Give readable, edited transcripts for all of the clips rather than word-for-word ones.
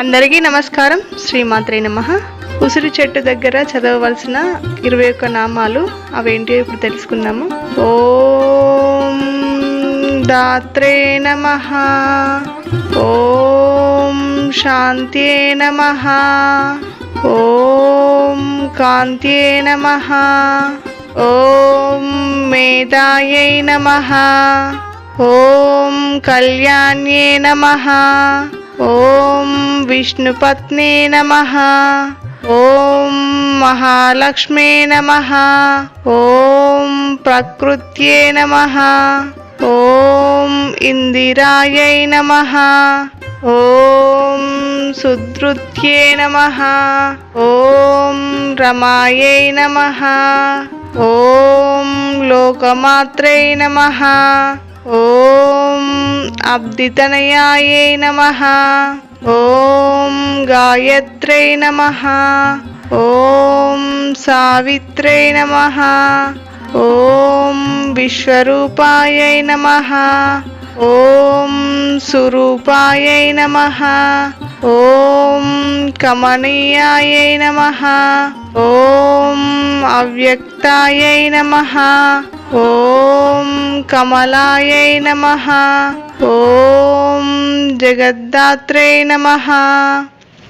అందరికీ నమస్కారం. శ్రీమాత్రే నమః. ఉసిరి చెట్టు దగ్గర చదవవలసిన 21 నామాలు అవేంటి ఇప్పుడు తెలుసుకుందాము. ఓం దాత్రే నమః, ఓం శాంత్యే నమః, ఓం కాంత్యే నమః, ఓం మేధాయై నమః, ఓం కళ్యాణ్యే నమః, ఓం విష్ణుపత్నే నమః, ఓం మహాలక్ష్మే నమః, ఓం ప్రకృత్యే నమః, ఓం ఇందిరాయై నమః, ఓం సుధృత్యే నమః, ఓం రమాయై నమః, ఓం లోకమాత్రే నమః, ఓం అబ్దితనయాయై నమః, ఓం గాయత్రై నమః, ఓం సావిత్రై నమః, ఓం విశ్వరూపాయై నమః, ఓం సురూపాయై నమః, ఓం కమనీయాయై నమః, ఓం అవ్యక్తాయై నమః, ఓం కమలాయై నమః, ఓం జగద్ధాత్రే నమః.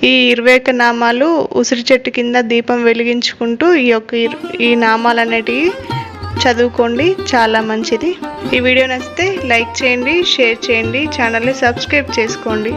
ఈ 21 నామాలు ఉసిరి చెట్టు కింద దీపం వెలిగించుకుంటూ ఈ నామాలు అనేటివి చదువుకోండి, చాలా మంచిది. ఈ వీడియో నచ్చితే లైక్ చేయండి, షేర్ చేయండి, ఛానల్ని సబ్స్క్రైబ్ చేసుకోండి.